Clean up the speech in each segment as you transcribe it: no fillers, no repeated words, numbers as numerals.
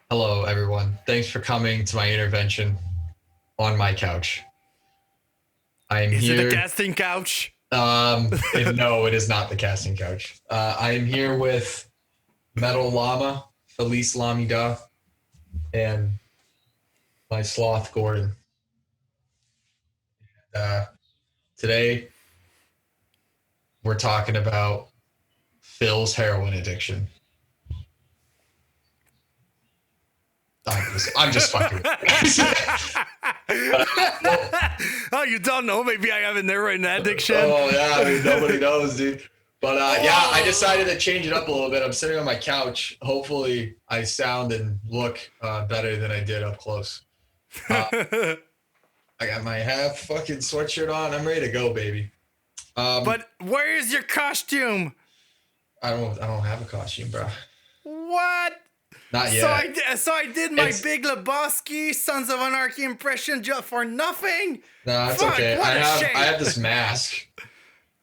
Hello, everyone. Thanks for coming to my intervention on my couch. I am Is it a here. casting couch? No, it is not the casting couch. I am here with Metal Llama, Felice Lamida, and my sloth Gordon. Today, we're talking about Phil's heroin addiction. I'm just fucking with you. Oh, you don't know? Maybe I have a heroin addiction. Oh, yeah. I mean, nobody knows, dude. But yeah, I decided to change it up a little bit. I'm sitting on my couch. Hopefully, I sound and look better than I did up close. I got my half fucking sweatshirt on. I'm ready to go, baby. But where is your costume? I don't have a costume, bro. What? Not yet. So I did my Big Lebowski Sons of Anarchy impression just for nothing? No, it's okay. I have this mask.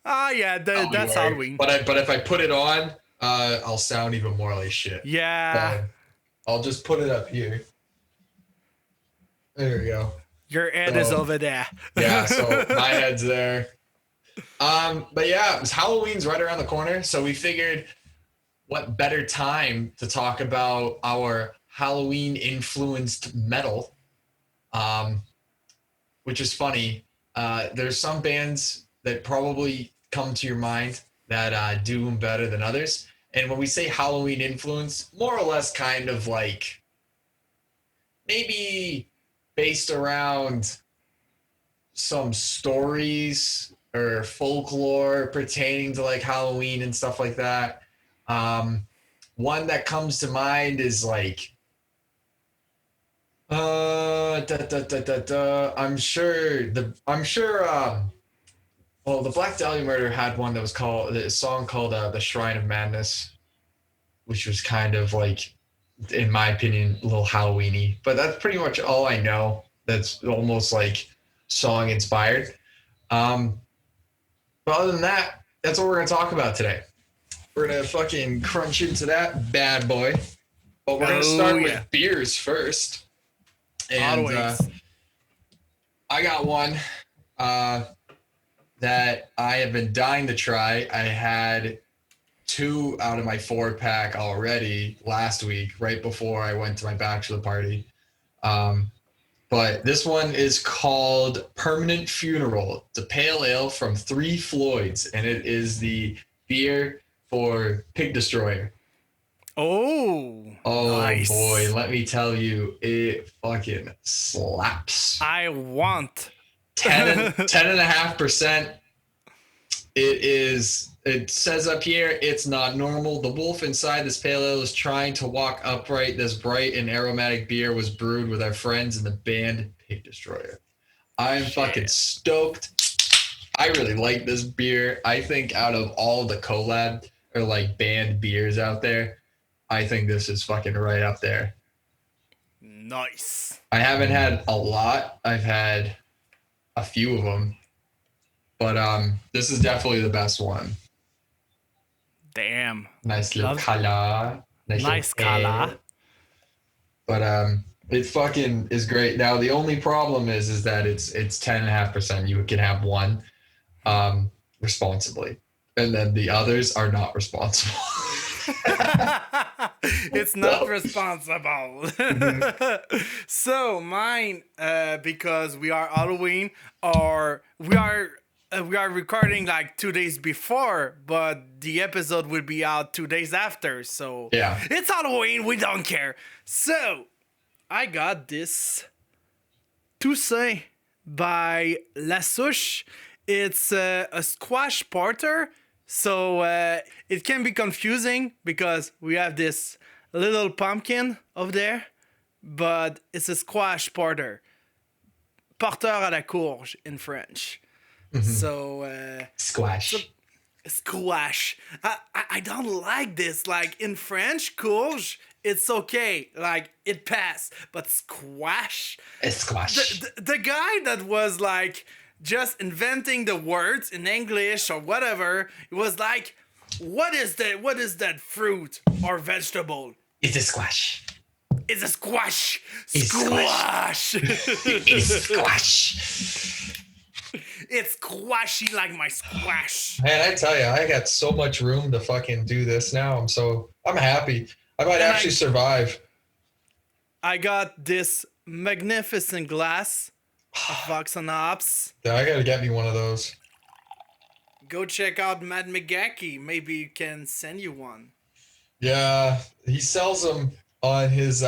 Yeah, that's Halloween. But if I put it on, I'll sound even more like shit. Yeah. I'll just put it up here. There we go. Your head is over there. Yeah, so my head's there. But yeah, Halloween's right around the corner, so we figured what better time to talk about our Halloween influenced metal. Which is funny. There's some bands that probably come to your mind that do them better than others. And when we say Halloween influence, more or less kind of like maybe based around some stories or folklore pertaining to like Halloween and stuff like that. One that comes to mind is like I'm sure the Black Dahlia Murder had one that was called a song called The Shrine of Madness, which was kind of like, in my opinion, a little Halloween-y. But that's pretty much all I know that's almost like song inspired. But other than that, that's what we're gonna talk about today. We're gonna fucking crunch into that bad boy. But we're gonna start with beers first. And I got one that I have been dying to try. I had 2 out of my 4-pack already last week, right before I went to my bachelor party. But this one is called Permanent Funeral. It's a pale ale from Three Floyds, and it is the beer for Pig Destroyer. Oh, nice. Boy, let me tell you, it fucking slaps. I want 10.5%. It says up here, it's not normal. The wolf inside this pale ale is trying to walk upright. This bright and aromatic beer was brewed with our friends in the band Pig Destroyer. I'm fucking stoked. I really like this beer. I think out of all the collab or like band beers out there, I think this is fucking right up there. Nice. I haven't had a lot. I've had a few of them. But this is definitely the best one. Damn. Nice little color. Nice color. But it fucking is great. Now the only problem is that it's 10.5%. You can have one responsibly. And then the others are not responsible. It's not responsible. So mine, because we are Halloween, or we are recording like 2 days before, but the episode will be out 2 days after. So yeah, it's Halloween. We don't care. So I got this Toussaint by Souche. It's a squash porter. So it can be confusing because we have this little pumpkin over there, but it's a squash porter. Porteur à la courge in French. Mm-hmm. So squash. Squash. I don't like this. Like in French, courge, it's okay. Like it passed. But squash. It's squash. The guy that was like just inventing the words in English or whatever, it was like, what is that fruit or vegetable? It's a squash. It's a squash. It's Squash. It's squash. It's squashy like my squash. Man, I tell you, I got so much room to fucking do this now. I'm happy. I might actually survive. I got this magnificent glass of Vox and Ops. Yeah, I gotta get me one of those. Go check out Matt McGackey. Maybe you can send you one. Yeah, he sells them on his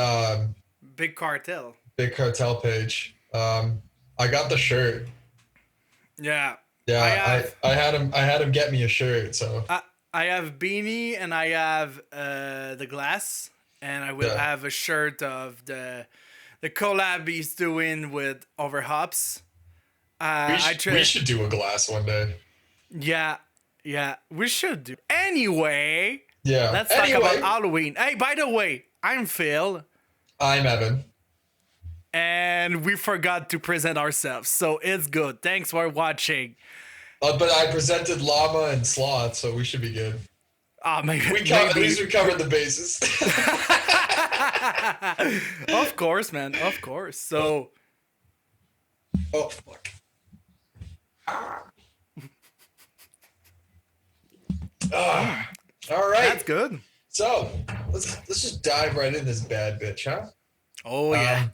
Big Cartel. Big Cartel page. I got the shirt. Yeah. Yeah, I had him get me a shirt. So I have beanie and I have the glass, and I will have a shirt of the collab he's doing with Overhops. We should do a glass one day. Yeah, we should do. Anyway, let's talk about Helloween. Hey, by the way, I'm Phil. I'm Evan. And we forgot to present ourselves, so it's good. Thanks for watching. But I presented Llama and Sloth, so we should be good. At least we covered the bases. Of course, man. Of course. So. Oh fuck. All right. That's good. So let's just dive right in this bad bitch, huh? Oh yeah.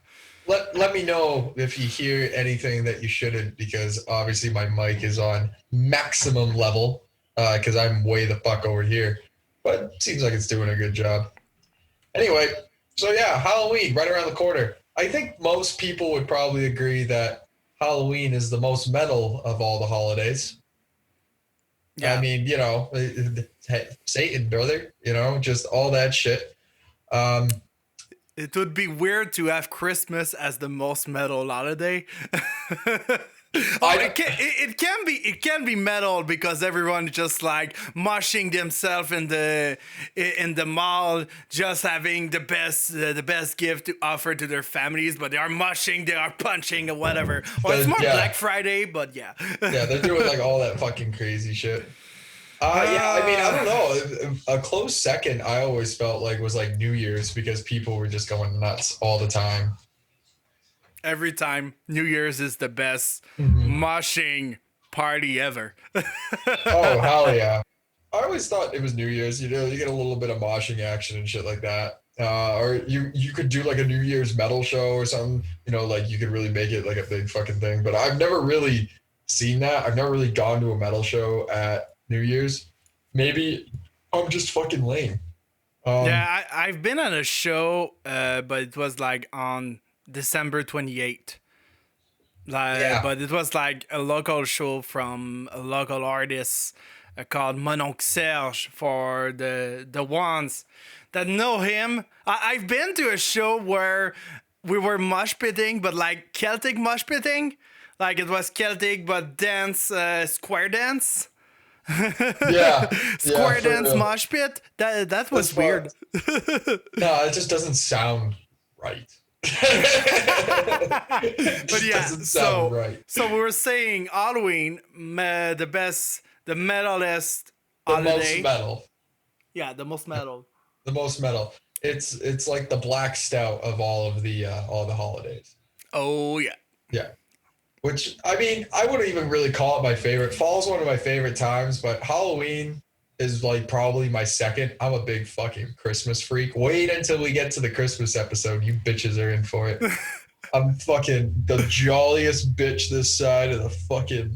Let me know if you hear anything that you shouldn't, because obviously my mic is on maximum level because I'm way the fuck over here. But it seems like it's doing a good job. Anyway, so yeah, Helloween right around the corner. I think most people would probably agree that Helloween is the most metal of all the holidays. Yeah. I mean, you know, Satan, brother, you know, just all that shit. It would be weird to have Christmas as the most metal holiday. It can be metal because everyone just like moshing themselves in the mall, just having the best gift to offer to their families, but they are moshing, they are punching or whatever. Or it's more Black Friday, but yeah. Yeah, they're doing like all that fucking crazy shit. Yeah, I mean, I don't know. A close second, I always felt like was like New Year's, because people were just going nuts all the time. Every time, New Year's is the best moshing party ever. Oh, hell yeah. I always thought it was New Year's, you know, you get a little bit of moshing action and shit like that. Or you could do like a New Year's metal show or something, you know, like you could really make it like a big fucking thing. But I've never really seen that. I've never really gone to a metal show at New Year's. Maybe I'm just fucking lame. Yeah, I've been on a show, but it was like on December 28th. But it was like a local show from a local artist called Mononcle Serge. For the ones that know him, I've been to a show where we were mosh pitting, but like Celtic mosh pitting. Like it was Celtic, but dance, square dance. Square dance mosh pit. That was weird. No, it just doesn't sound right. But yeah, so we were saying Helloween, the metalist holiday. Most metal. Yeah, the most metal. The most metal. It's like the black stout of all the holidays. Oh yeah. Yeah. Which, I mean, I wouldn't even really call it my favorite. Fall's one of my favorite times, but Helloween is like probably my second. I'm a big fucking Christmas freak. Wait until we get to the Christmas episode. You bitches are in for it. I'm fucking the jolliest bitch this side of the fucking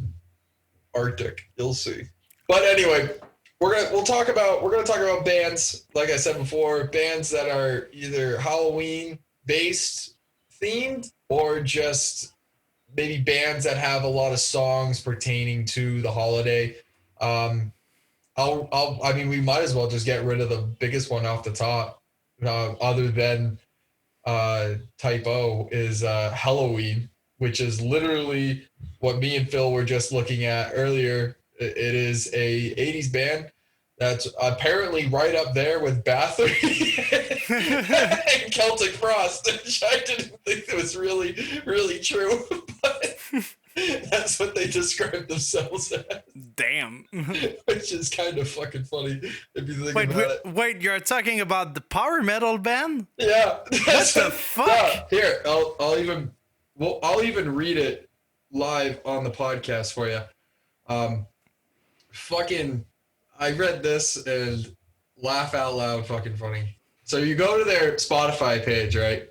Arctic. You'll see. But anyway, we're gonna talk about bands, like I said before, bands that are either Helloween based themed or just maybe bands that have a lot of songs pertaining to the holiday. I mean, we might as well just get rid of the biggest one off the top, other than Type O, is Helloween, which is literally what me and Phil were just looking at earlier. It is a 80s band that's apparently right up there with Bathory and Celtic Frost, which I didn't think it was really, really true. But That's what they describe themselves as. Damn. Which is kind of fucking funny if you think Wait, about it. wait, you're talking about the power metal band? Yeah. What the fuck? Yeah, here, I'll even read it live on the podcast for you. Fucking, I read this and laugh out loud. Fucking funny. So you go to their Spotify page, right?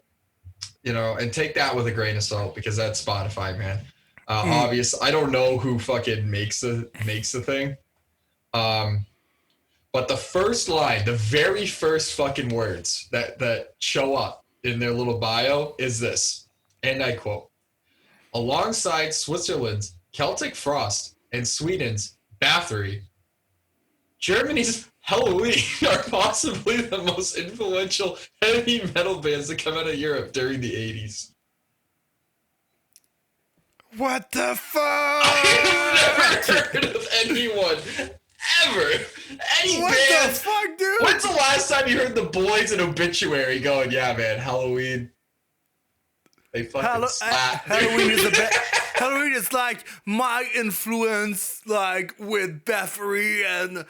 You know, and take that with a grain of salt because that's Spotify, man. Obvious. I don't know who fucking makes the thing. But the first line, the very first fucking words that show up in their little bio is this, and I quote: "Alongside Switzerland's Celtic Frost and Sweden's Bathory, Germany's Helloween are possibly the most influential heavy metal bands to come out of Europe during the 80s. What the fuck? I've never heard of anyone ever. Any What band. the fuck, dude? When's the last time you heard the boys in Obituary going, yeah, man, Helloween? They fucking slap. Helloween is Helloween is like my influence, like with Bathory and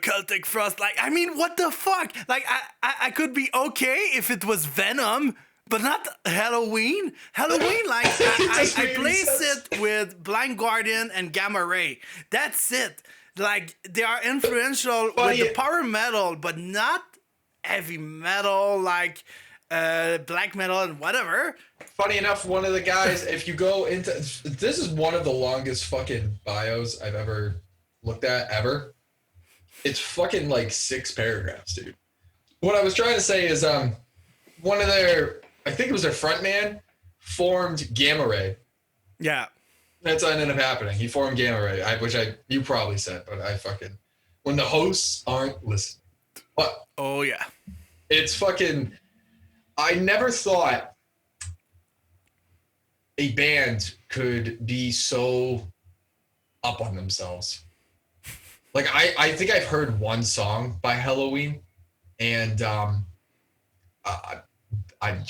Celtic Frost. Like, I mean, what the fuck? Like, I could be okay if it was Venom, but not Helloween. Halloween, like I place it with Blind Guardian and Gamma Ray. That's it. Like, they are influential with the power metal, but not heavy metal, like black metal and whatever. Funny enough, one of the guys, if you go into, this is one of the longest fucking bios I've ever looked at, ever. It's fucking like 6 paragraphs, dude. What I was trying to say is, one of their, I think it was their frontman, formed Gamma Ray. Yeah. That's what ended up happening. He formed Gamma Ray, which you probably said, but I fucking, when the hosts aren't listening. But oh yeah, it's fucking, I never thought a band could be so up on themselves. Like, I think I've heard one song by Helloween, and I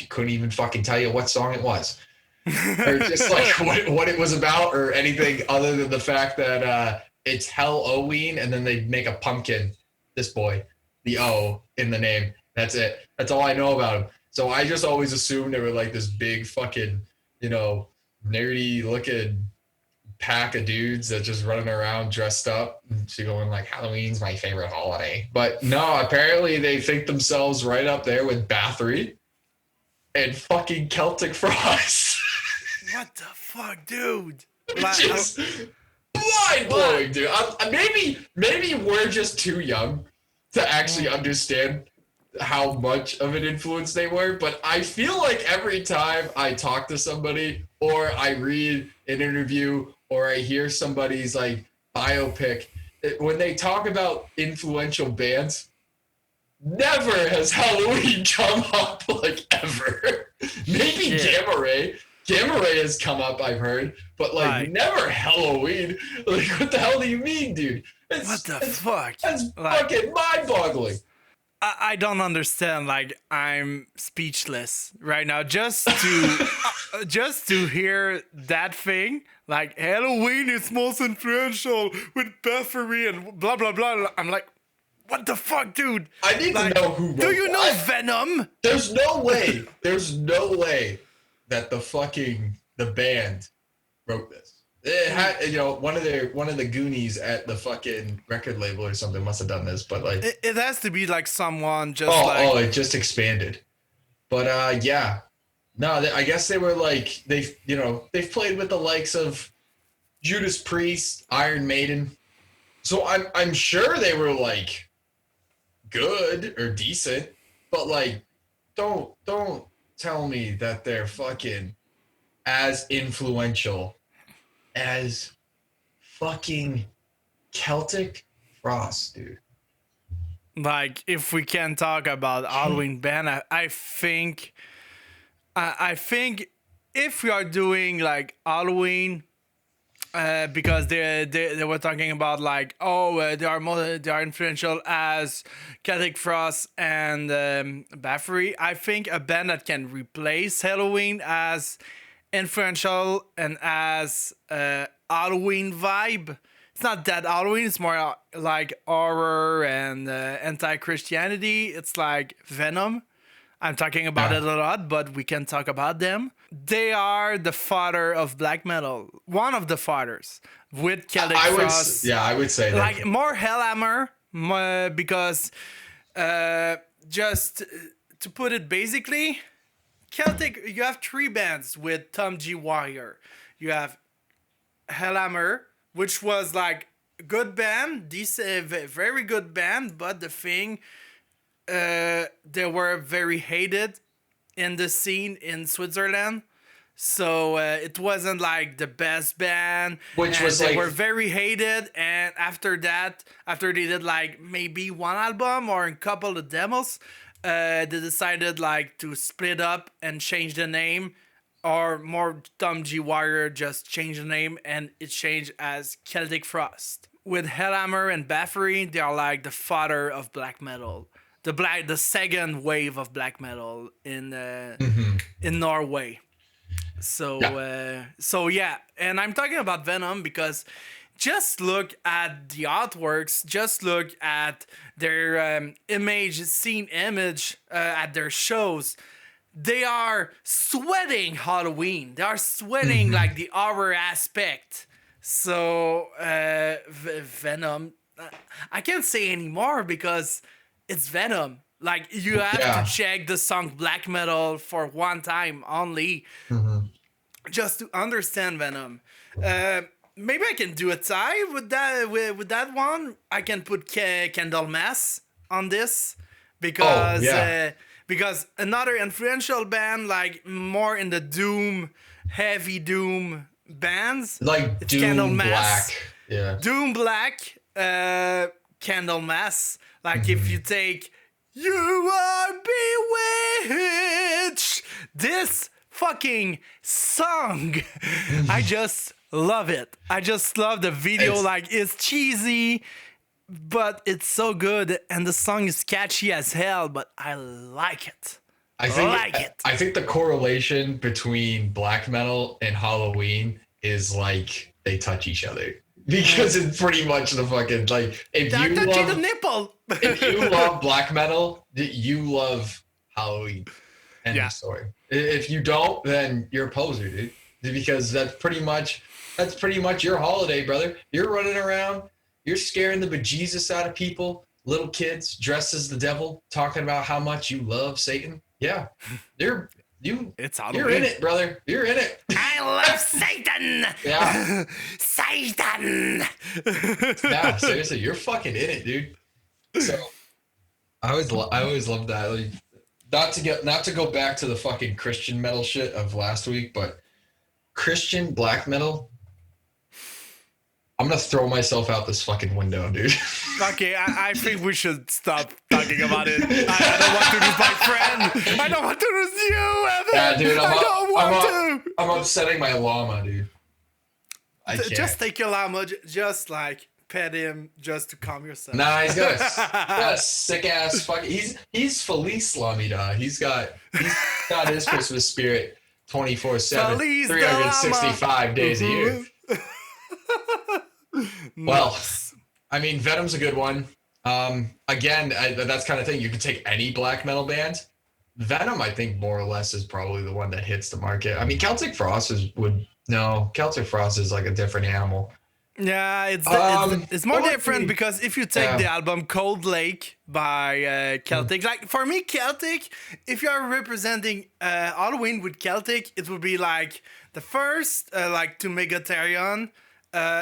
couldn't even fucking tell you what song it was. Or just like what it was about or anything other than the fact that it's Helloween and then they make a pumpkin, this boy, the O in the name. That's it. That's all I know about him. So I just always assumed they were like this big fucking, nerdy looking pack of dudes that just running around dressed up to going like, Halloween's my favorite holiday. But no, apparently they think themselves right up there with Bathory and fucking Celtic Frost. What the fuck, dude? Which is mind-blowing, dude. Maybe we're just too young to actually understand how much of an influence they were, but I feel like every time I talk to somebody or I read an interview or I hear somebody's like biopic, when they talk about influential bands, never has Helloween come up, like, ever. Maybe Gamma Ray. Gamma Ray has come up, I've heard, but like never Helloween. Like, what the hell do you mean, dude? What the fuck? That's fucking mind-boggling. I don't understand. Like, I'm speechless right now just to hear that thing. Like, Helloween is most influential with Bathory and blah blah blah. I'm like, what the fuck, dude? I need to know who wrote Do you know Venom? There's no way that the band wrote this. It had, one of the Goonies at the fucking record label or something must have done this, but like it has to be like someone just it just expanded. But yeah, no, I guess they were like they've played with the likes of Judas Priest, Iron Maiden, so I'm sure they were like good or decent, but like don't tell me that they're fucking as influential as fucking Celtic Frost, dude. Like, if we can talk about Helloween band, I think if we are doing like Helloween, because they were talking about like, they are influential as Celtic Frost and Bathory. I think a band that can replace Helloween as influential and has Halloween vibe. It's not that Halloween. It's more like horror and anti-Christianity. It's like Venom. I'm talking about it a lot, but we can talk about them. They are the father of black metal. One of the fathers with Celtic Frost. I would say that. Like more Hellhammer, because just to put it basically, Celtic, you have 3 bands with Tom G. Warrior. You have Hellhammer, which was like a good band, very good band, but the thing, they were very hated in the scene in Switzerland. So it wasn't like the best band. Which was they like... were very hated. And after that, after they did like maybe 1 album or a couple of demos, they decided like to split up and change the name. Or more, Tom G. Warrior just changed the name and it changed as Celtic Frost. With Hellhammer and Bathory, they are like the father of black metal. The second wave of black metal in Norway. So yeah, and I'm talking about Venom because just look at the artworks, just look at their scene image at their shows. They are sweating Halloween. They are sweating like the horror aspect. So Venom, I can't say anymore because it's Venom. Like, you have to check the song Black Metal for one time only just to understand Venom. Maybe I can do a tie with that one. I can put Candlemass on this because because another influential band, like more in the doom, heavy doom bands, like it's Doom Candlemass. Black, Doom Black, Candlemass. Like if you take You Are Bewitched, this fucking song, I just love it. I just love the video. It's cheesy, but it's so good, and the song is catchy as hell, but I like it. I think the correlation between black metal and Halloween is like they touch each other. Because it's pretty much the fucking, like, if you love black metal, you love Halloween. End of story. If you don't, then you're a poser, dude. Because that's pretty much your holiday, brother. You're running around, you're scaring the bejesus out of people, little kids dressed as the devil, talking about how much you love Satan. Yeah, you're in it, brother. You're in it. I love Satan. Yeah, Satan. Yeah, seriously, you're fucking in it, dude. So I always love that. Like, not to go back to the fucking Christian metal shit of last week, but Christian black metal. I'm gonna throw myself out this fucking window, dude. Okay, I think we should stop talking about it. I don't want to lose my friend. I don't want to lose you, Evan. Yeah, dude, I'm upsetting my llama, dude. I can't. Just take your llama, just like pet him, just to calm yourself. Nah, he's got a sick ass fucking. He's Felice Lamida. He's got his Christmas spirit 24/7, 365 days a year. Well, I mean, Venom's a good one. Again, that's kind of thing. You could take any black metal band. Venom, I think, more or less, is probably the one that hits the market. I mean, Celtic Frost is like a different animal. Yeah, it's more different because if you take the album Cold Lake by Celtic, like for me, Celtic, if you're representing Halloween with Celtic, it would be like the first, like to Megatherion,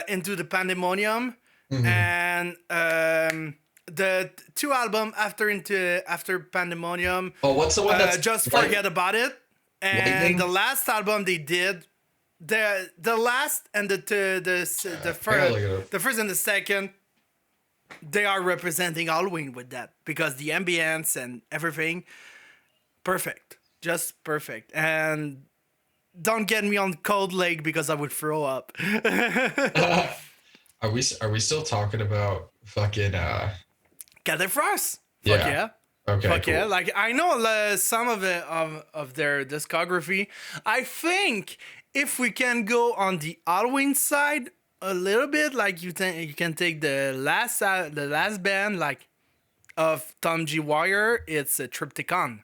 Into the Pandemonium, and the 2 album after Pandemonium. Oh, what's the one that's Just Forget About It, and Lightning? The last album they did. The last and the first and the second, they are representing Halloween with that because the ambience and everything, perfect, just perfect. And don't get me on Cold Lake because I would throw up. Are we still talking about fucking Celtic Frost? Fuck yeah. Okay. Fuck cool. yeah. Like I know some of their discography. I think if we can go on the Halloween side a little bit, like you can take the last band like of Tom G. Wire, it's a Triptychon.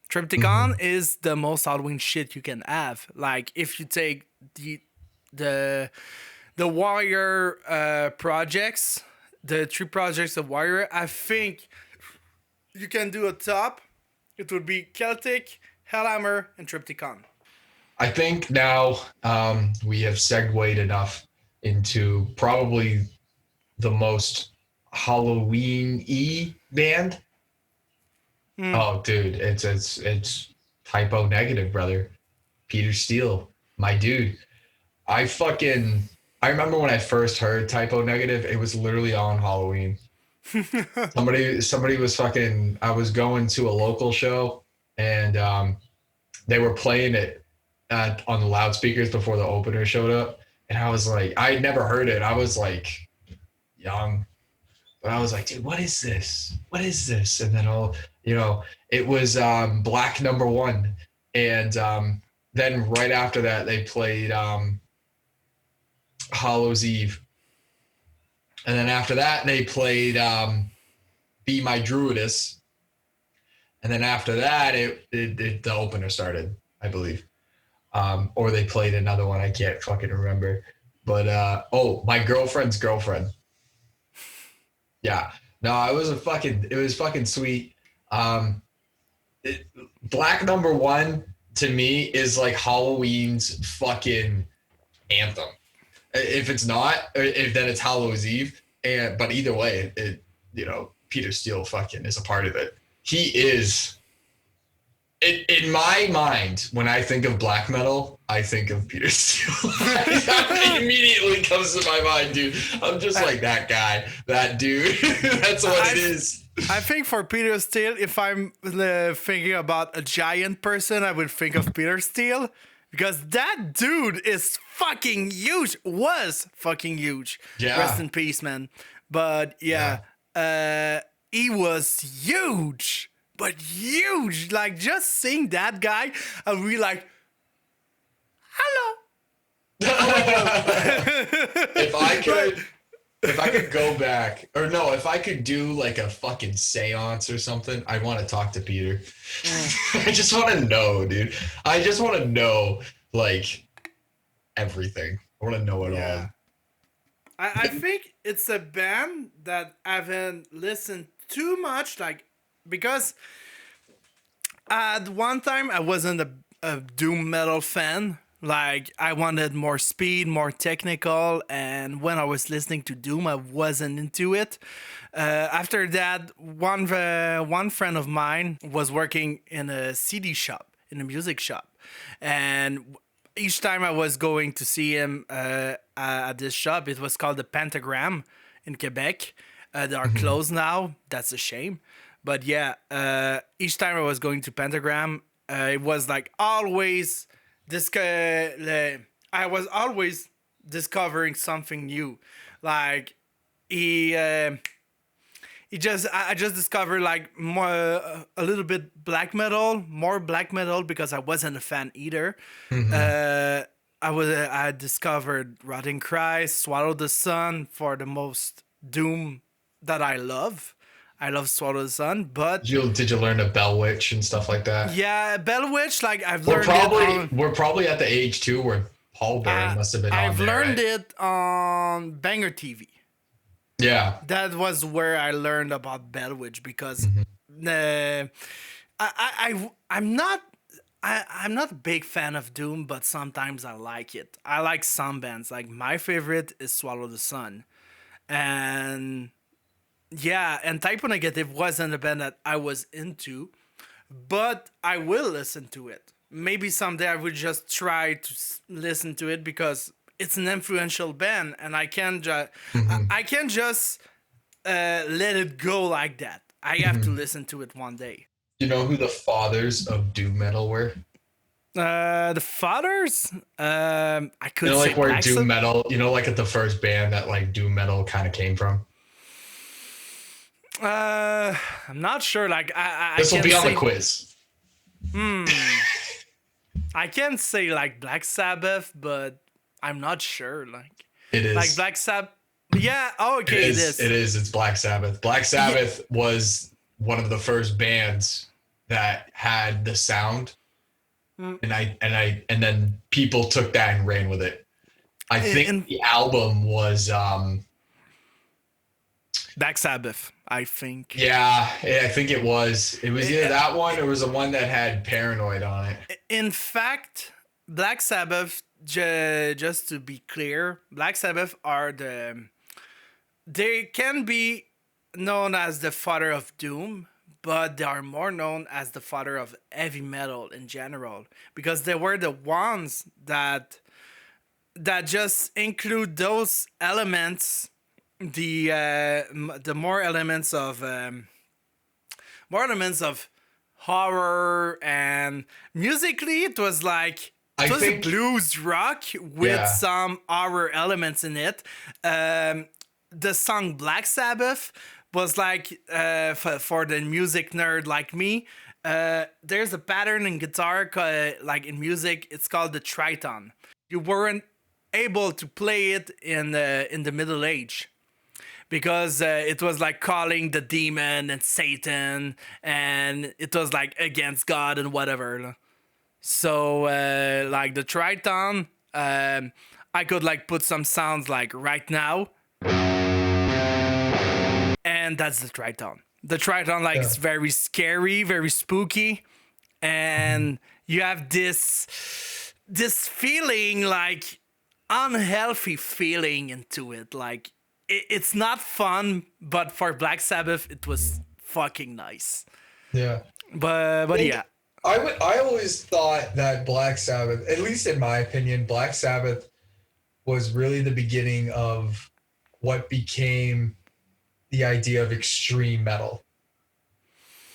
Triptychon is the most Halloween shit you can have. Like if you take the Wire projects, the 3 projects of Wire, I think you can do a top. It would be Celtic, Hellhammer, and Triptychon. I think now we have segued enough into probably the most Halloween-y band. Oh, dude, it's Typo Negative, brother. Peter Steele, my dude. I remember when I first heard Typo Negative, it was literally on Halloween. Somebody was I was going to a local show and they were playing it on the loudspeakers before the opener showed up. And I was like, I had never heard it. I was like young, but I was like, dude, what is this? What is this? And then it was Black Number One. And then right after that, they played Hallows Eve. And then after that, they played Be My Druidess. And then after that, the opener started, I believe. Or they played another one. I can't fucking remember. But, My Girlfriend's Girlfriend. Yeah. No, it was fucking sweet. Black Number One, to me, is like Halloween's fucking anthem. If it's not, then it's Hallows Eve. But either way, Peter Steele fucking is a part of it. He is. In my mind, when I think of black metal, I think of Peter Steele. That immediately comes to my mind, dude. I'm just like that guy, that dude. That's what it is. I think for Peter Steele, if I'm thinking about a giant person, I would think of Peter Steele. Because that dude is fucking huge. Was fucking huge. Yeah. Rest in peace, man. But yeah. He was huge. But huge. Like, just seeing that guy, I'll be like, hello. If I could go back, or no, if I could do like a fucking seance or something, I want to talk to Peter. I just want to know, dude. I just want to know, like, everything. I want to know it all. I think it's a band that I haven't listened too much, like, because at one time I wasn't a doom metal fan. Like, I wanted more speed, more technical, and when I was listening to doom, I wasn't into it. After that, one friend of mine was working in a CD shop, in a music shop, and each time I was going to see him at this shop, it was called the Pentagram in Quebec. They are closed now. That's a shame. But yeah, each time I was going to Pentagram, it was like always I was always discovering something new. Like I just discovered like more a little bit more black metal because I wasn't a fan either. I discovered Rotting Christ, Swallow the Sun for the most doom that I love. I love Swallow the Sun, but Did you learn a Bell Witch and stuff like that? Yeah, Bell Witch, like I've We're learned we're probably at the age too where Paul Bearer must have been I've on there, learned right? it on Banger TV. Yeah. That was where I learned about Bell Witch because I'm not a big fan of doom, but sometimes I like it. I like some bands. Like my favorite is Swallow the Sun, and yeah, and Typo Negative wasn't a band that I was into, but I will listen to it. Maybe someday I would just try to listen to it because it's an influential band, and I can't just let it go like that. I have to listen to it one day. You know who the fathers of doom metal were? The fathers? I could say Like where Black doom metal, like at the first band that like doom metal kind of came from. I'm not sure. Like this will be on the quiz. I can say like Black Sabbath, but I'm not sure. It Like is. Black Sabbath. Yeah. Oh, It okay. It is. is. It is. It's Black Sabbath. Black Yeah. Sabbath was one of the first bands that had the sound, Mm. and then people took that and ran with it. I think In the album was Black Sabbath, I think. yeah, I think it was. It was either I- that one or it was the one that had Paranoid on it. In fact, Black Sabbath. Just to be clear, Black Sabbath are they can be known as the father of doom, but they are more known as the father of heavy metal in general because they were the ones that just include those elements, the more elements of horror, and musically it was like I it was a think blues rock with yeah. some horror elements in it. The song Black Sabbath was like for the music nerd like me. There's a pattern in guitar, like in music, it's called the tritone. You weren't able to play it in the Middle Age because it was like calling the demon and Satan, and it was like against God and whatever. So like the tritone, I could like put some sounds like right now, and that's the tritone. The tritone like Yeah. is very scary, very spooky, and you have this feeling like unhealthy feeling into it. Like it's not fun, but for Black Sabbath it was fucking nice. Yeah. But yeah. I always thought that Black Sabbath, at least in my opinion, Black Sabbath was really the beginning of what became the idea of extreme metal.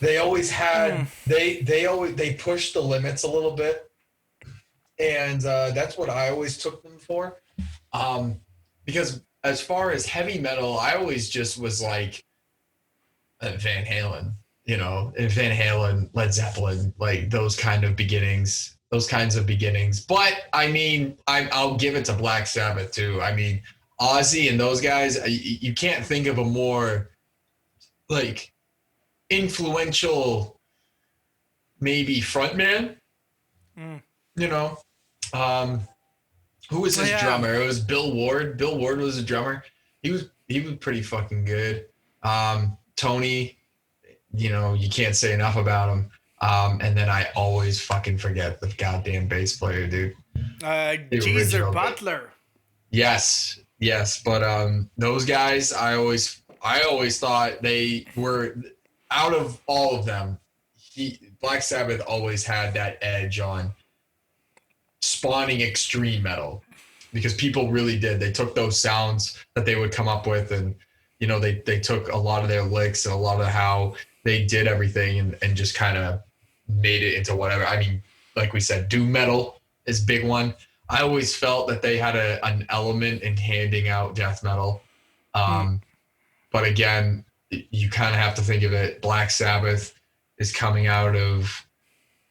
They always had they pushed the limits a little bit, and that's what I always took them for. Because as far as heavy metal, I always just was like Van Halen, Van Halen, Led Zeppelin, like those kinds of beginnings. But I mean, I'll give it to Black Sabbath too. I mean, Ozzy and those guys, you can't think of a more like influential, maybe frontman. You know, who was his drummer? It was Bill Ward. Bill Ward was a drummer. He was pretty fucking good. Tony, you can't say enough about him. And then I always fucking forget the goddamn bass player, dude. Geezer Butler. Yes, but those guys, I always thought they were out of all of them. Black Sabbath always had that edge on spawning extreme metal because people really did. They took those sounds that they would come up with, and they took a lot of their licks and a lot of how they did everything and just kind of made it into whatever. I mean, like we said, doom metal is a big one. I always felt that they had an element in handing out death metal. But again, you kind of have to think of it. Black Sabbath is coming out of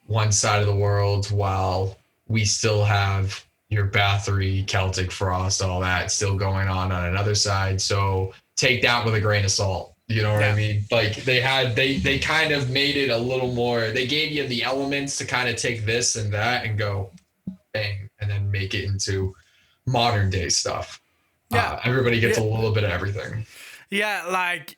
one side of the world while we still have your Bathory, Celtic Frost, all that still going on another side. So take that with a grain of salt. You know what I mean? Like they kind of made it a little more, they gave you the elements to kind of take this and that and go bang, and then make it into modern day stuff. Yeah. Everybody gets a little bit of everything. Yeah, like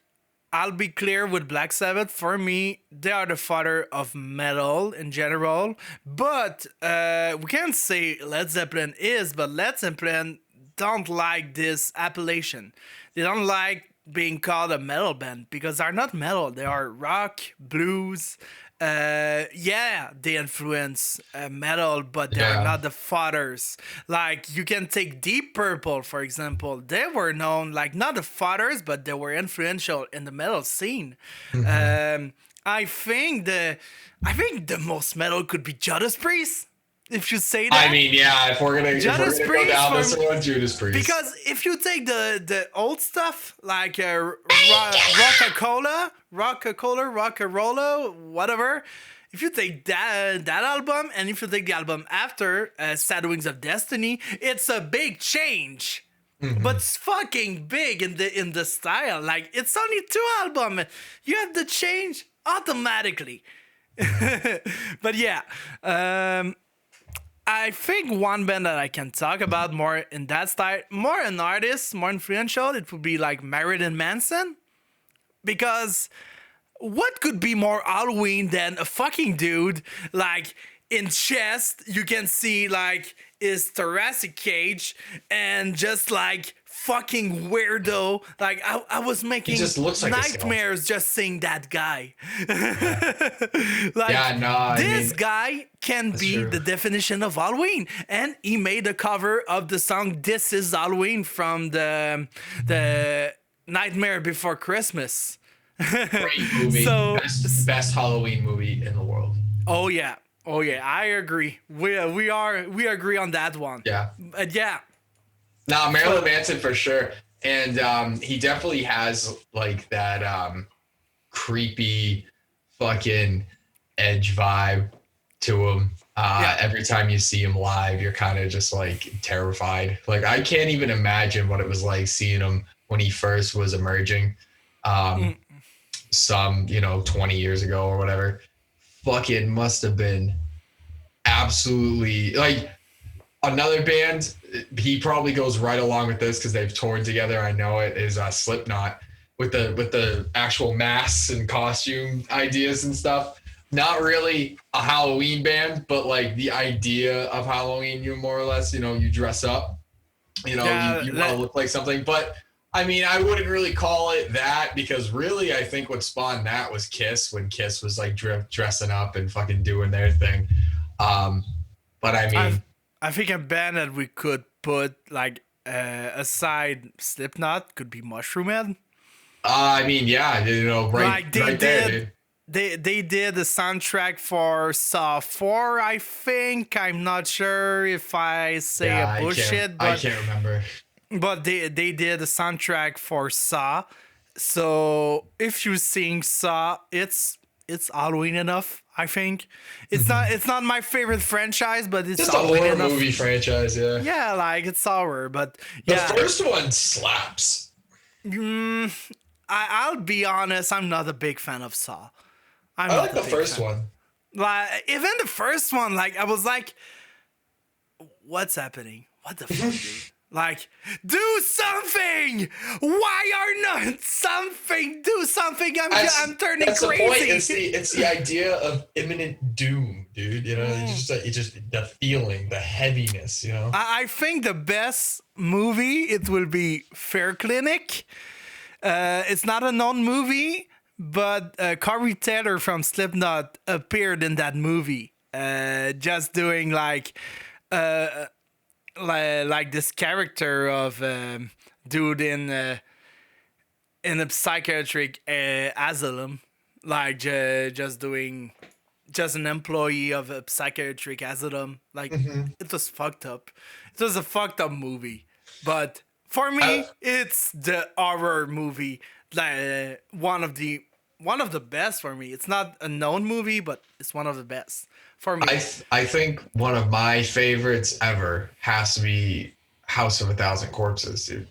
I'll be clear with Black Sabbath. For me, they are the father of metal in general. But we can't say Led Zeppelin is, but Led Zeppelin don't like this appellation. They don't like being called a metal band because they're not metal. They are rock, blues. They influence metal, but they're not the fathers. Like you can take Deep Purple, for example. They were known like not the fathers, but they were influential in the metal scene. I think the most metal could be Judas Priest. If you say that. I mean, yeah, if we're gonna go down this one, Judas Priest. Because if you take the old stuff like Rock-a-Cola, Rock-a-Rolla, whatever, if you take that album and if you take the album after Sad Wings of Destiny, it's a big change. But it's fucking big in the style. Like, it's only 2 albums. You have to change automatically. But yeah, I think one band that I can talk about more in that style, more an artist, more influential, it would be like Marilyn Manson. Because what could be more Halloween than a fucking dude, like, in chest, you can see, like, his thoracic cage, and just, like, fucking weirdo. Like, I was making just looks like nightmares just seeing that guy. Like, this guy can be true. the definition of Halloween. And he made a cover of the song This Is Halloween from the Nightmare Before Christmas. Great movie. So, best Halloween movie in the world. Oh yeah, I agree. We agree on that one. Yeah. Yeah. No, Marilyn Manson for sure, and he definitely has like that creepy, fucking edge vibe to him. Every time you see him live, you're kind of just like terrified. Like, I can't even imagine what it was like seeing him when he first was emerging. Some 20 years ago or whatever. Fucking must have been absolutely like another band. He probably goes right along with this because they've toured together. I know it is Slipknot with the actual masks and costume ideas and stuff. Not really a Halloween band, but like the idea of Halloween, you more or less, you dress up, you want to look like something. But I mean, I wouldn't really call it that because really, I think what spawned that was Kiss, when Kiss was like dressing up and fucking doing their thing. But I mean, I think a band that we could put like aside Slipknot could be Mushroom Head. I mean, yeah, right there, dude. They did the soundtrack for Saw 4, I think. I'm not sure if I say a bullshit, but I can't remember. But they did a soundtrack for Saw, so if you sing Saw, it's Halloween enough. I think it's not my favorite franchise, but it's just a horror movie franchise. Yeah, like it's horror, but the first one slaps. I'll be honest, I'm not a big fan of Saw. I like the first one. Like, even the first one, like, I was like, what's happening? What the fuck, dude? Like, do something! Why are not something? Do something! I'm turning that's crazy. The point. It's the idea of imminent doom, dude. It's just the feeling, the heaviness. I think the best movie it will be Fair Clinic. It's not a known movie, but Corey Taylor from Slipknot appeared in that movie, just doing like this character of dude in a psychiatric asylum, like just an employee of a psychiatric asylum. Like, it was fucked up. It was a fucked up movie, but for me, it's the horror movie, like one of the best for me. It's not a known movie, but it's one of the best for me. I think one of my favorites ever has to be House of a Thousand Corpses, dude.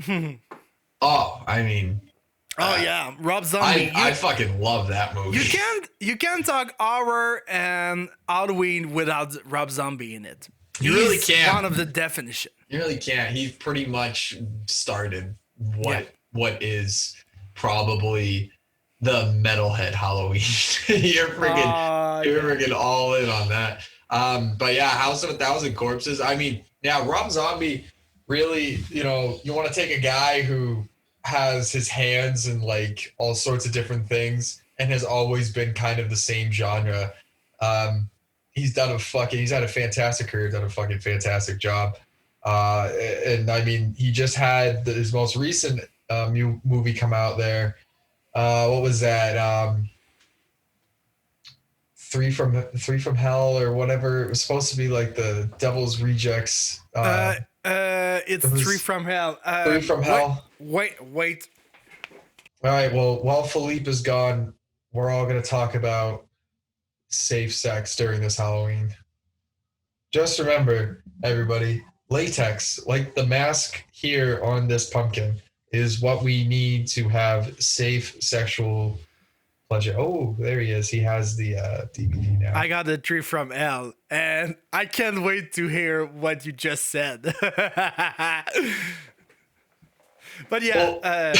Yeah, Rob Zombie. I fucking love that movie. You can't talk horror and Halloween without Rob Zombie in it. You really can't. One of the definition. You really can't. He pretty much started what is probably the metalhead Halloween. You're freaking all in on that. But yeah, House of a Thousand Corpses. I mean, yeah, Rob Zombie really, you want to take a guy who has his hands in like all sorts of different things and has always been kind of the same genre. He's had a fantastic career, done a fucking fantastic job. And I mean, he just had his most recent movie come out there. What was that? Three from Hell or whatever. It was supposed to be like the Devil's Rejects. It's Three from Hell. Three from Hell. Wait. All right. Well, while Philippe is gone, we're all going to talk about safe sex during this Halloween. Just remember, everybody, latex, like the mask here on this pumpkin, is what we need to have safe sexual pleasure. Oh, there he is. He has the DVD now. I got the tree from L, and I can't wait to hear what you just said. But yeah,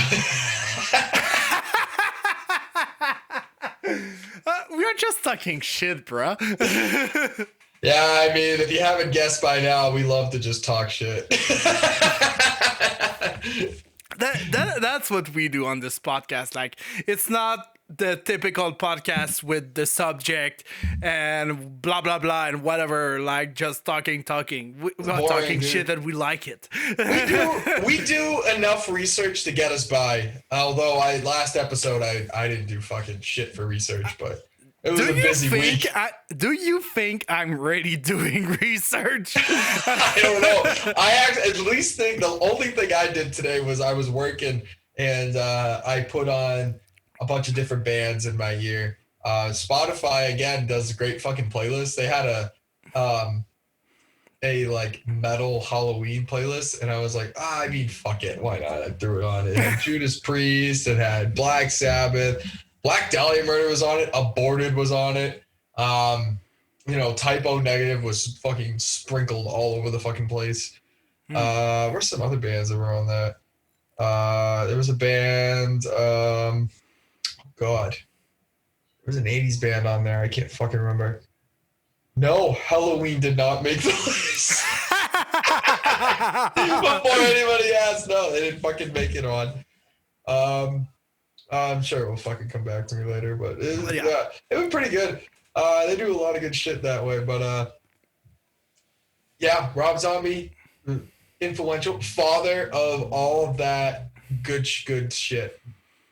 Well, we are just talking shit, bro. yeah, I mean, if you haven't guessed by now, we love to just talk shit. That's what we do on this podcast. Like, it's not the typical podcast with the subject and blah blah blah and whatever. Like, just talking. We're not talking dude. shit, and we like it. we do enough research to get us by. Although last episode I didn't do fucking shit for research, but it was a busy week. Do you think I'm really doing research? I don't know. I at least think the only thing I did today was I was working and I put on a bunch of different bands in my ear. Spotify again does a great fucking playlist. They had a like metal Halloween playlist, and I was like, I mean, fuck it, why not? I threw it on. It had Judas Priest, it had Black Sabbath, Black Dahlia Murder was on it, Aborted was on it. Typo Negative was fucking sprinkled all over the fucking place. Where's some other bands that were on that? There was a band, God. There was an 80s band on there. I can't fucking remember. No, Helloween did not make the list. Before anybody asked, no, they didn't fucking make it on. I'm sure it will fucking come back to me later, but it was pretty good. They do a lot of good shit that way, but yeah, Rob Zombie, influential, father of all of that good shit.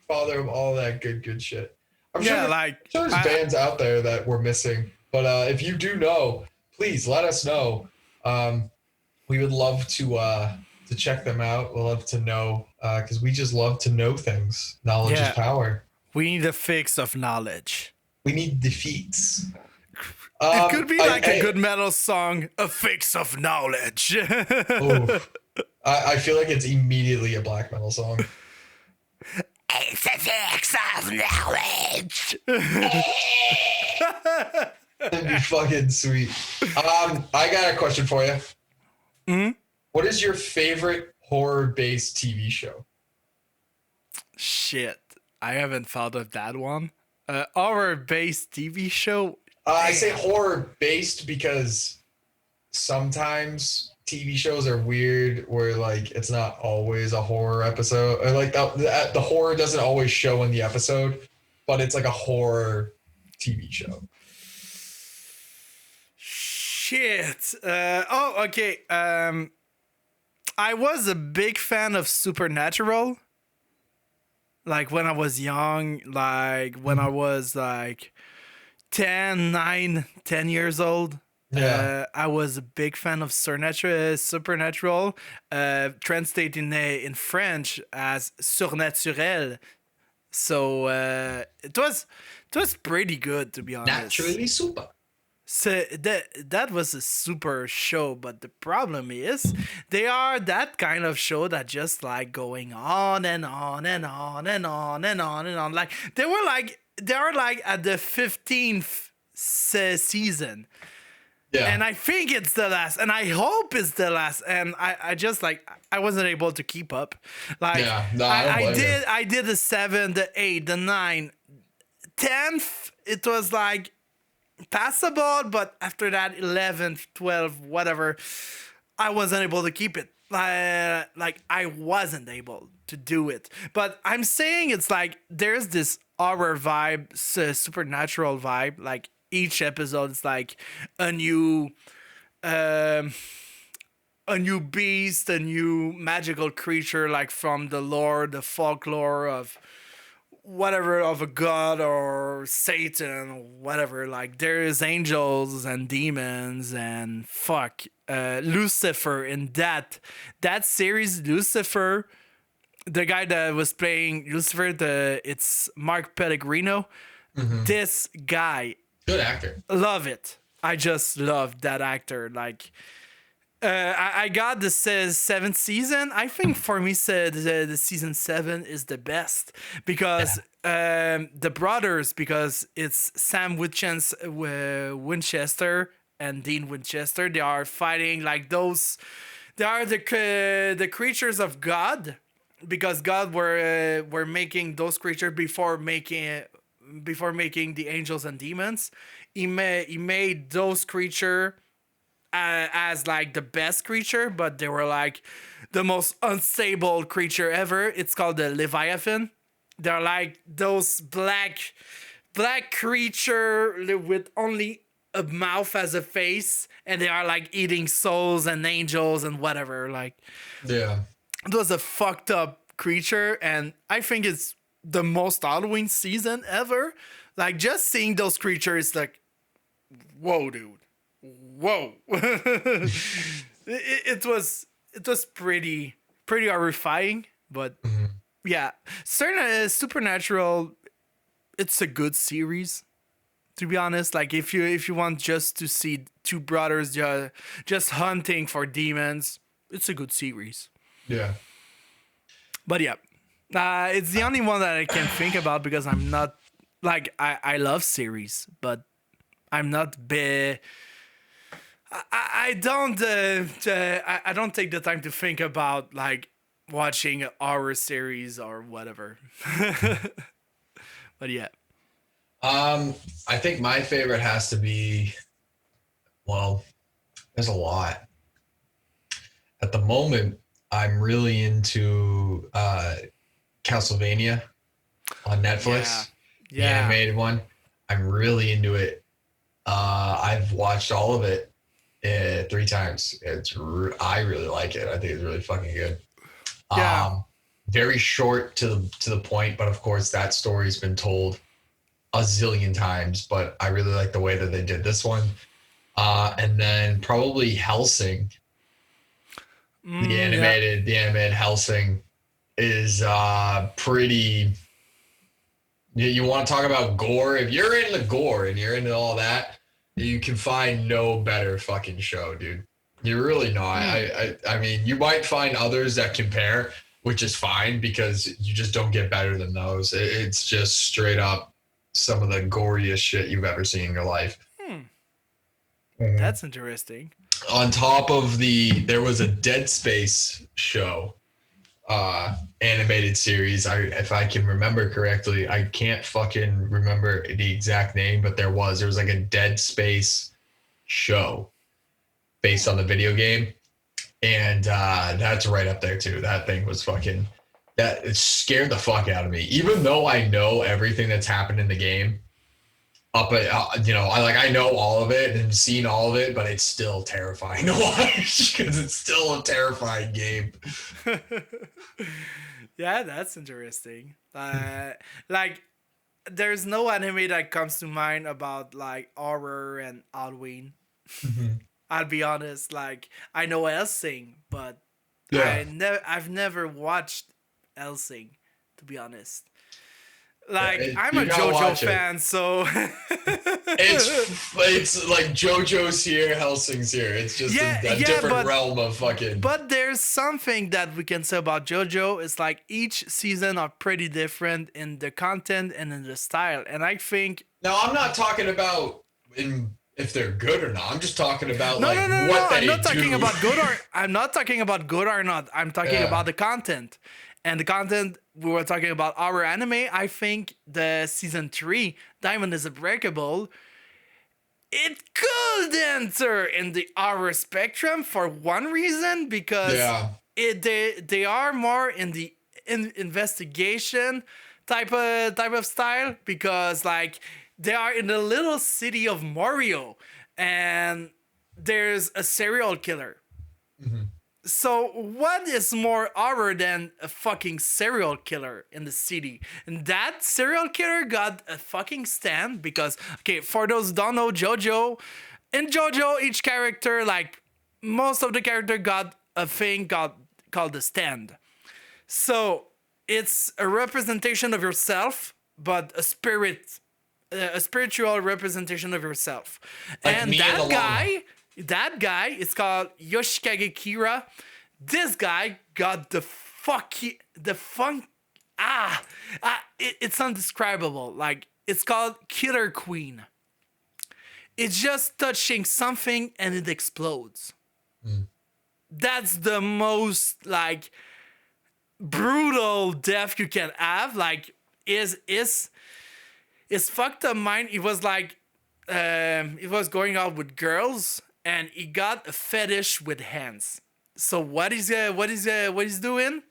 Father of all that good shit. I'm sure there's bands out there that we're missing, but if you do know, please let us know. We would love to check them out. We'll love to know because we just love to know things. Knowledge is power. We need a fix of knowledge. We need defeats. It could be a good metal song, a fix of knowledge. I feel like it's immediately a black metal song. It's a fix of knowledge. That'd be fucking sweet. I got a question for you. Mm-hmm. What is your favorite horror-based TV show? Shit, I haven't thought of that one. Horror-based TV show? I say horror-based because sometimes TV shows are weird where, like, it's not always a horror episode. Or, like, the horror doesn't always show in the episode, but it's like a horror TV show. Shit. Okay. I was a big fan of Supernatural. Like, when I was young, like, when I was, like, 10 years old. Yeah. I was a big fan of Supernatural, translated in French as surnaturel. So it was pretty good, to be honest. Naturally super. So that was a super show, but the problem is they are that kind of show that just like going on and on and on and on and on and on. Like they are like at the 15th season. Yeah. And I think it's the last, and I hope it's the last. And I just like I wasn't able to keep up. Like I did the 7, the 8, the 9, 10th. It was like passable, but after that 11, 12, whatever, I wasn't able to keep it. Like I wasn't able to do it. But I'm saying it's like there's this horror vibe, supernatural vibe, like. Each episode is like a new beast, a new magical creature, like from the lore, the folklore of whatever, of a god or Satan, whatever. Like there is angels and demons and Lucifer in that series. Lucifer, the guy that was playing Lucifer, it's Mark Pellegrino. Mm-hmm. This guy Good actor. Love it. I just love that actor. Like, I got the seventh season. I think for me, the season 7 is the best because the brothers, because it's Sam Winchester and Dean Winchester. They are fighting like those. They are the creatures of God, because God were making those creatures before making the angels and demons. He made those creature as like the best creature, but they were like the most unstable creature ever. It's called the Leviathan. They're like those black creature with only a mouth as a face, and they are like eating souls and angels and whatever. Like, Yeah. it was a fucked up creature, and I think it's the most Halloween season ever. Like, just seeing those creatures, like, whoa, dude, whoa. it was pretty horrifying, but yeah, Supernatural. It's a good series, to be honest. Like, if you want just to see two brothers just hunting for demons, it's a good series. Yeah. But yeah, it's the only one that I can think about, because I'm not like, I love series, but I'm not big. I don't I don't take the time to think about like watching a horror series or whatever. But yeah. I think my favorite has to be, well, there's a lot. At the moment, I'm really into Castlevania on Netflix. Yeah. The animated one. I'm really into it. I've watched all of it 3 times. I really like it. I think it's really fucking good. Yeah. Very short to the point, but of course that story's been told a zillion times. But I really like the way that they did this one. And then probably Hellsing. The animated Hellsing is pretty. You want to talk about gore? If you're into gore and you're into all that, you can find no better fucking show, dude. You're really not. I mean, you might find others that compare, which is fine, because you just don't get better than those. It's just straight up some of the goriest shit you've ever seen in your life. That's interesting. On top of there was a Dead Space show, animated series. If I can remember correctly, I can't fucking remember the exact name, but there was like a Dead Space show based on the video game, and that's right up there too. That thing was fucking. It scared the fuck out of me, even though I know everything that's happened in the game. I know all of it and seen all of it, but it's still terrifying to watch because it's still a terrifying game. Yeah, that's interesting. Like, there's no anime that comes to mind about like horror and Halloween. I'll be honest. Like, I know Hellsing, but I've never watched Hellsing, to be honest. Like, I'm a JoJo fan, so it's like JoJo's here, Hellsing's here. It's just a different realm of fucking. But there's something that we can say about JoJo. It's like each season are pretty different in the content and in the style. And I think. Now, I'm not talking about if they're good or not. I'm just talking about what they I'm not do. talking about good or I'm not talking about good or not. I'm talking about the content. And the content, we were talking about our anime. I think the season 3, Diamond is Unbreakable, it could enter in the horror spectrum for one reason, because they are more in the investigation type of style, because like they are in the little city of Morio and there's a serial killer. So what is more horror than a fucking serial killer in the city? And that serial killer got a fucking stand because, okay, for those who don't know JoJo, in JoJo, each character, like most of the character got a thing called the stand. So it's a representation of yourself, but a spirit a spiritual representation of yourself. Like And me and the llama. that guy is called Yoshikage Kira. This guy got the funk. It's undescribable. Like, it's called Killer Queen. It's just touching something and it explodes. That's the most like brutal death you can have. Like, is fucked up mind. It was like it was going out with girls and he got a fetish with hands. So what he's doing?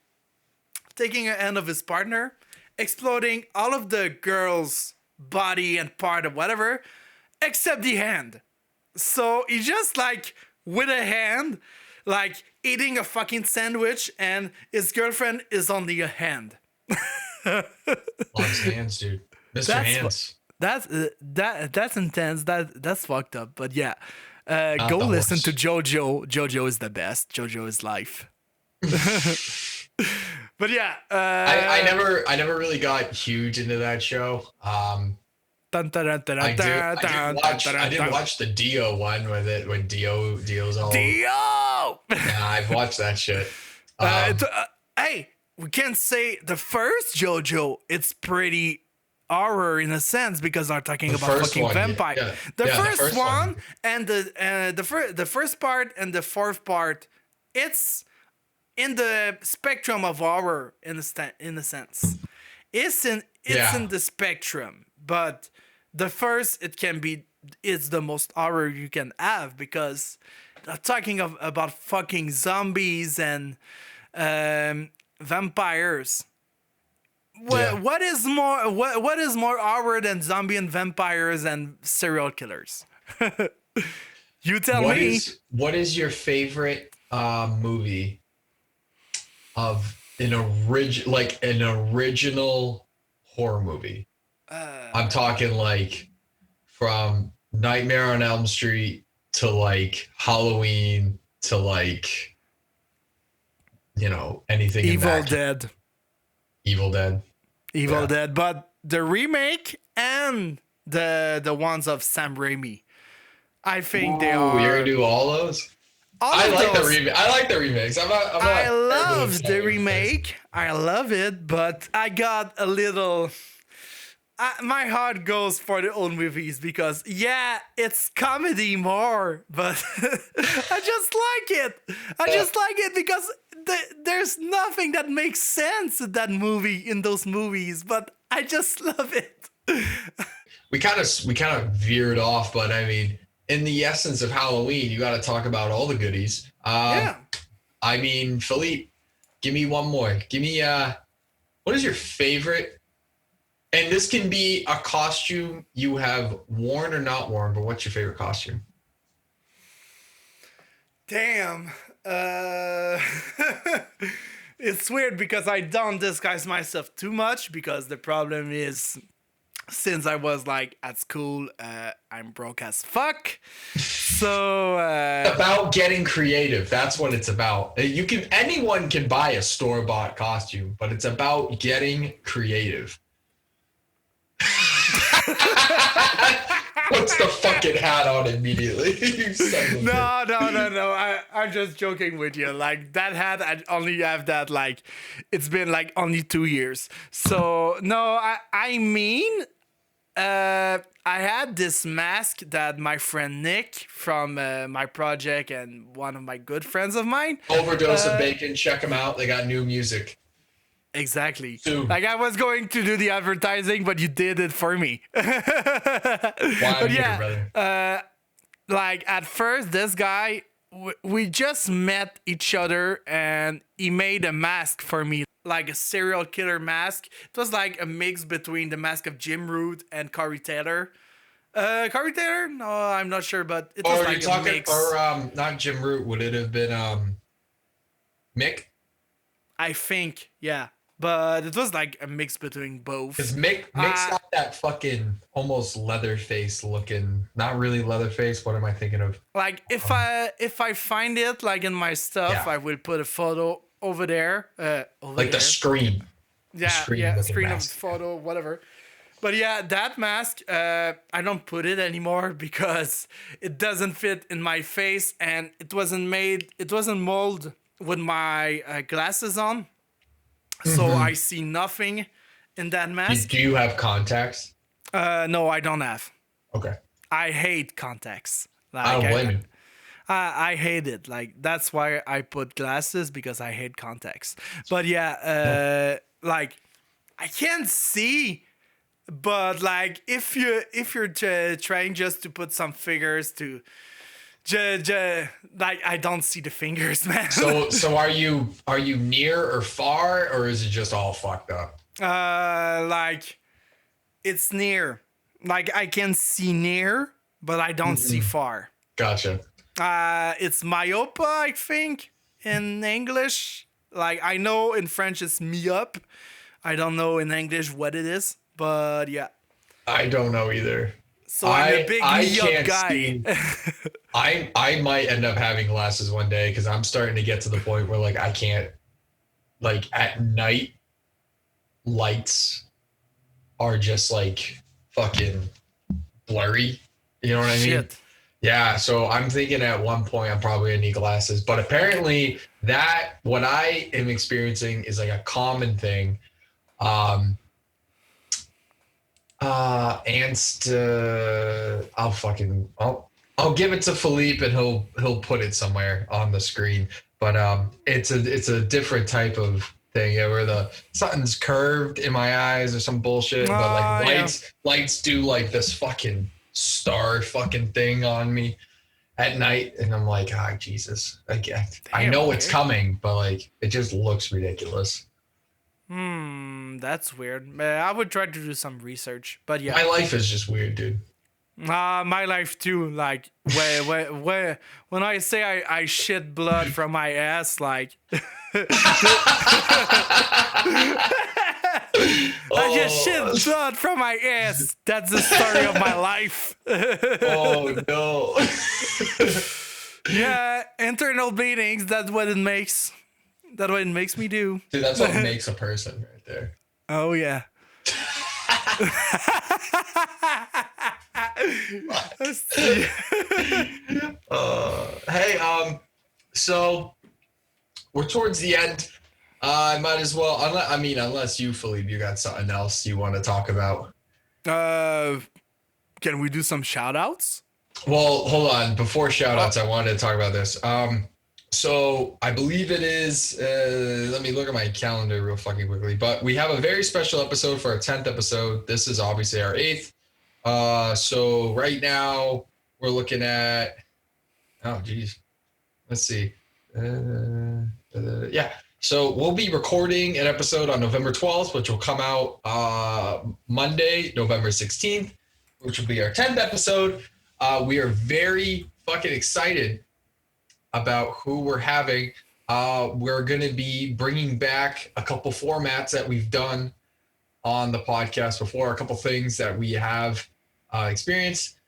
Taking a hand of his partner, exploding all of the girls' body and part of whatever, except the hand. So he just like with a hand, like eating a fucking sandwich, and his girlfriend is on the hand. Loves hands, dude. Mr. Hands. That's intense. That's fucked up. But yeah, go the listen horse. to JoJo. JoJo is the best. JoJo is life. But yeah, I never really got huge into that show. I did watch the Dio one when Dio's all. Dio. Yeah, I've watched that shit. Hey, we can't say the first JoJo. It's pretty horror in a sense because they're talking about fucking vampire. Yeah. The Yeah, first one and the first part and the fourth part, it's in the spectrum of horror in a sense. It's in the spectrum, but the first it's the most horror you can have because they're talking about fucking zombies and vampires. What is more horror than zombie and vampires and serial killers? You tell me. What is your favorite movie of an original horror movie? I'm talking like from Nightmare on Elm Street to like Halloween to like, anything. Evil Dead. Evil Dead. Evil Dead, but the remake and the ones of Sam Raimi. I think they are. You're gonna do all those? I like the remakes. I love the remake. I love it, but I got a little. My heart goes for the old movies because it's comedy more, but I just like it. I just like it because there's nothing that makes sense in those movies, but I just love it. We kind of veered off, but I mean, in the essence of Halloween, you got to talk about all the goodies. I mean, Philippe, give me one more. Give me what is your favorite? And this can be a costume you have worn or not worn, but what's your favorite costume? Damn. It's weird because I don't disguise myself too much because the problem is since I was like at school, I'm broke as fuck. So about getting creative. That's what it's about. Anyone can buy a store-bought costume, but it's about getting creative. Puts the fucking hat on immediately. No. I'm just joking with you. Like that hat, I only have that like it's been like only 2 years. So no, I mean, I had this mask that my friend Nick from my project and one of my good friends of mine. Overdose of Bacon. Check them out. They got new music. Exactly. Soon. Like I was going to do the advertising, but you did it for me. But yeah, like at first, this guy, we just met each other, and he made a mask for me, like a serial killer mask. It was like a mix between the mask of Jim Root and Corey Taylor. Corey Taylor? No, I'm not sure, but it was like a mix. Or not Jim Root. Would it have been Mick? I think, yeah. But it was like a mix between both. Because Mick's got that fucking almost Leatherface looking, not really Leatherface. What am I thinking of? Like if I find it like in my stuff, I will put a photo over there. The screen. Yeah, screen of the photo, whatever. But yeah, that mask, I don't put it anymore because it doesn't fit in my face, and it wasn't molded with my glasses on, so I see nothing in that mask. Do you have contacts? No, I don't have. Okay. I hate contacts. I don't blame you. I hate it. Like, that's why I put glasses, because I hate contacts. But yeah, like, I can't see. But like, if you're trying just to put some fingers to, like, I don't see the fingers, man. So are you near or far, or is it just all fucked up? Like, it's near. Like, I can see near, but I don't see far. Gotcha. It's myope, I think, in English. Like, I know in French it's myope. I don't know in English what it is, but yeah. I don't know either. So I'm a big myope guy. See, I might end up having glasses one day, because I'm starting to get to the point where, like, I can't, like, at night, lights are just like fucking blurry. You know what I mean? Shit. Yeah, so I'm thinking at one point I'm probably gonna need glasses. But apparently that what I am experiencing is like a common thing. I'll give it to Philippe, and he'll put it somewhere on the screen. But it's a different type of thing, yeah, where something's curved in my eyes or some bullshit. But like lights do like this fucking star fucking thing on me at night, and I'm like, ah, Jesus. I know it's coming, but like it just looks ridiculous. That's weird. I would try to do some research, but yeah. My life is just weird, dude. My life too. Like, where when I say I shit blood from my ass, like I just shit blood from my ass. That's the story of my life. Oh no. Yeah, internal bleedings. That's what it makes. That's what it makes me do. Dude, that's what makes a person right there. Oh yeah. Hey, so we're towards the end. I might as well, unless you, Philippe, you got something else you want to talk about. Can we do some shout outs? Well, hold on. Before shout outs, I wanted to talk about this. So I believe it is, let me look at my calendar real fucking quickly, but we have a very special episode for our 10th episode. This is obviously our 8th. So right now we're looking at, oh geez, let's see. Yeah. So we'll be recording an episode on November 12th, which will come out Monday, November 16th, which will be our 10th episode. We are very fucking excited about who we're having. We're going to be bringing back a couple formats that we've done on the podcast before, a couple things that we have experienced.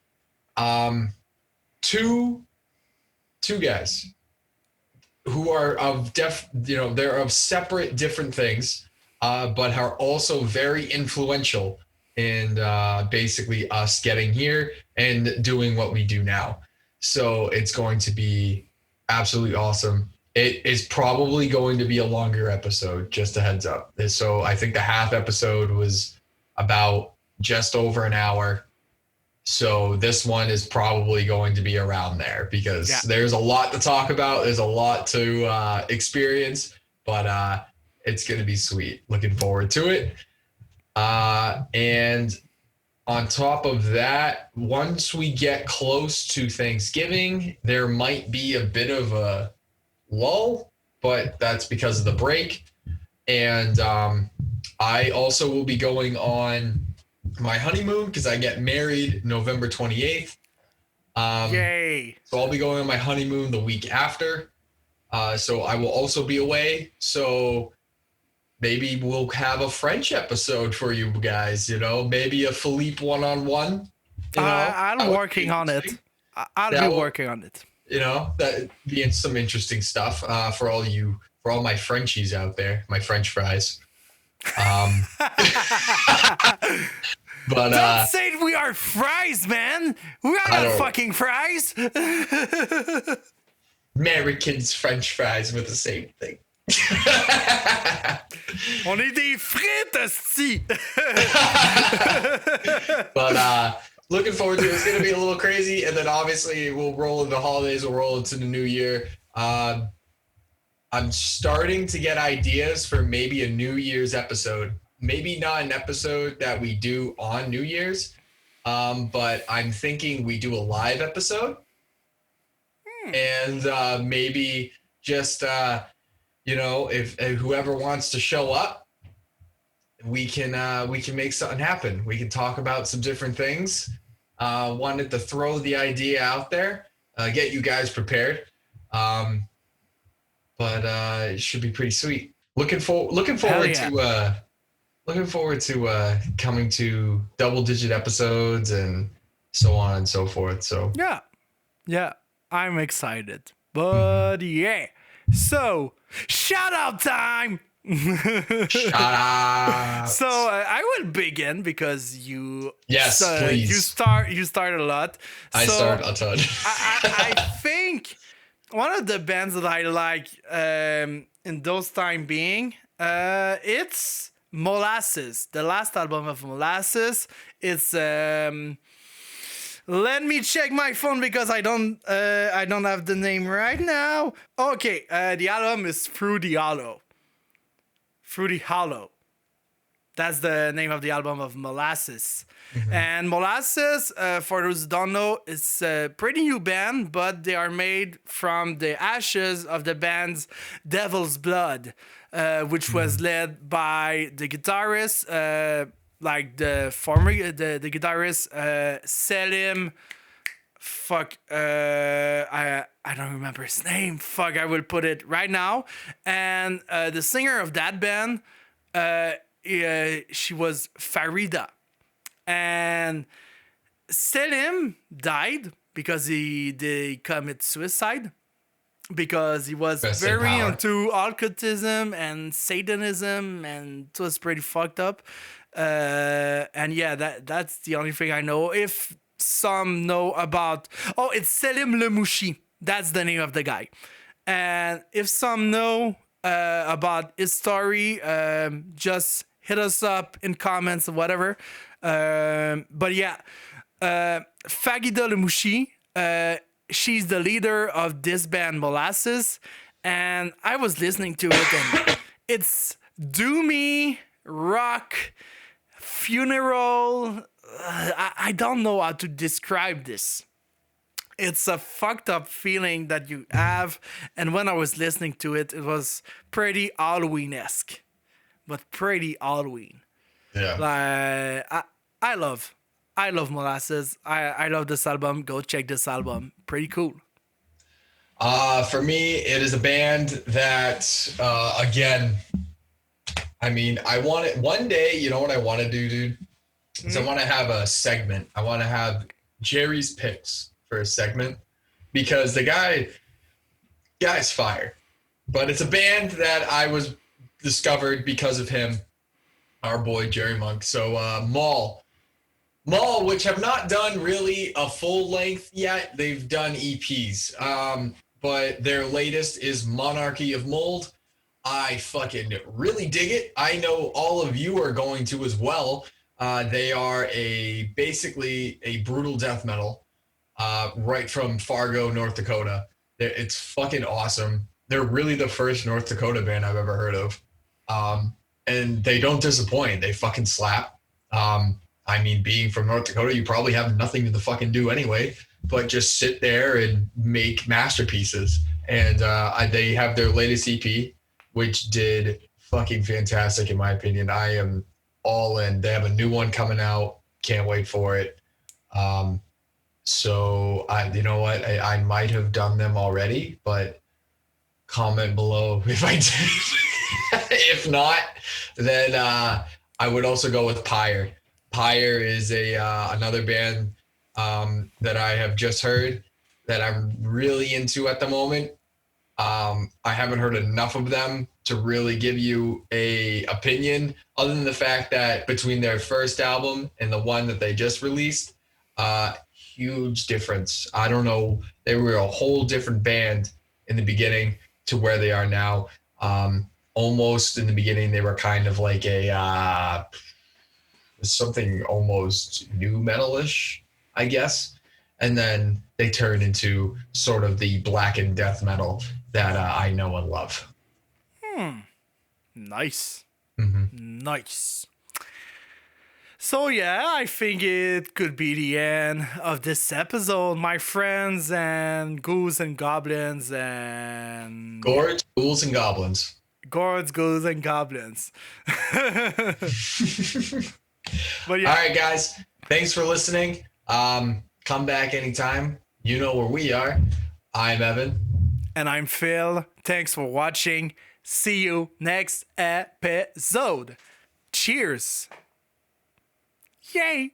Two guys who are they're of separate different things, but are also very influential in basically us getting here and doing what we do now. So it's going to be absolutely awesome. It is probably going to be a longer episode, just a heads up. So I think the half episode was about just over an hour. So this one is probably going to be around there, because there's a lot to talk about. There's a lot to experience, but it's going to be sweet. Looking forward to it. And on top of that, once we get close to Thanksgiving, there might be a bit of a lull, but that's because of the break. And I also will be going on my honeymoon, because I get married November 28th. Yay. So I'll be going on my honeymoon the week after. So I will also be away. So maybe we'll have a French episode for you guys, maybe a Philippe one-on-one. I'm working on it. I'll be working on it. That being some interesting stuff for all my Frenchies out there, my French fries. But Don't say we are fries, man. We are I not don't- fucking fries. Americans French fries were the same thing. On est des frites, esti. But looking forward to it. It's going to be a little crazy. And then obviously we'll roll into holidays. We'll roll into the new year. I'm starting to get ideas for maybe a New Year's episode. Maybe not an episode that we do on New Year's, but I'm thinking we do a live episode. And maybe just, if whoever wants to show up, we can make something happen. We can talk about some different things. Wanted to throw the idea out there, get you guys prepared. But it should be pretty sweet. Looking forward to coming to double-digit episodes and so on and so forth. So yeah, I'm excited. But yeah, so shout out time. shout out. So I will begin because you please. you start a lot. I start a ton. I think one of the bands that I like in those time being it's Molassess, the last album of Molassess. It's let me check my phone because I don't have the name right now. Okay, the album is Fruity Hollow. That's the name of the album of Molassess. Mm-hmm. And Molassess, for those who don't know, is a pretty new band, but they are made from the ashes of the band's Devil's Blood, which was led by the guitarist, the guitarist Selim. I don't remember his name. I will put it right now. And the singer of that band, she was Farida. And Selim died because they commit suicide because he was very into occultism and Satanism, and it was pretty fucked up. And yeah, that's the only thing I know. If some know about, it's Selim Lemouchi. That's the name of the guy. And if some know about his story, just hit us up in comments or whatever. But yeah, Fagida Lemouchi, she's the leader of this band Molassess, and I was listening to it, and it's doomy rock funeral. I don't know how to describe this. It's a fucked up feeling that you have, and when I was listening to it, it was pretty Halloween-esque, but pretty Halloween. Yeah. I love Molassess. I love this album. Go check this album. Pretty cool. For me, it is a band that, again, I mean, I want it one day. You know what I want to do, dude? Is I want to have a segment. I want to have Jerry's picks for a segment because the guy's fire. But it's a band that I was discovered because of him, our boy Jerry Monk. So Maul, which have not done really a full length yet. They've done EPs. But their latest is Monarchy of Mold. I fucking really dig it. I know all of you are going to as well. They are basically a brutal death metal, right from Fargo, North Dakota. It's fucking awesome. They're really the first North Dakota band I've ever heard of. And they don't disappoint. They fucking slap. I mean, being from North Dakota, you probably have nothing to fucking do anyway, but just sit there and make masterpieces. And they have their latest EP, which did fucking fantastic in my opinion. I am all in. They have a new one coming out. Can't wait for it. So you know what? I might have done them already, but comment below if I did. If not, then I would also go with Pyre. Pyre is another band that I have just heard that I'm really into at the moment. I haven't heard enough of them to really give you a opinion, other than the fact that between their first album and the one that they just released, huge difference. I don't know. They were a whole different band in the beginning to where they are now. Almost in the beginning, they were kind of like a something almost new metalish, I guess. And then they turned into sort of the blackened death metal that I know and love. Nice. Mm-hmm. Nice. So yeah, I think it could be the end of this episode, my friends and ghouls and goblins and Gourds, ghouls, and goblins. gourds, ghouls, and goblins. But yeah. All right, guys. Thanks for listening. Come back anytime. You know where we are. I'm Evan. And I'm Phil. Thanks for watching. See you next episode. Cheers. Yay.